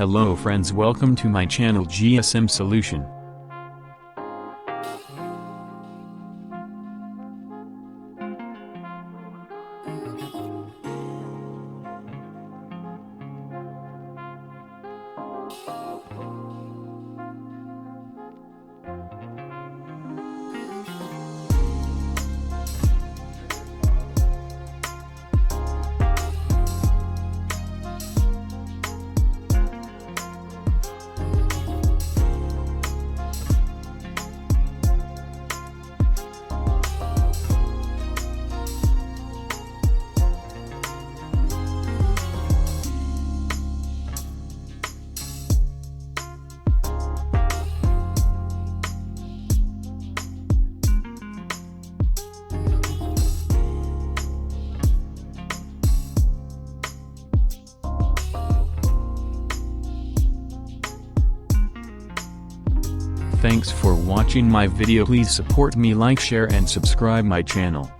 Hello friends, welcome to my channel GSM Solution. Thanks for watching my video. Please support me, like, share and subscribe my channel.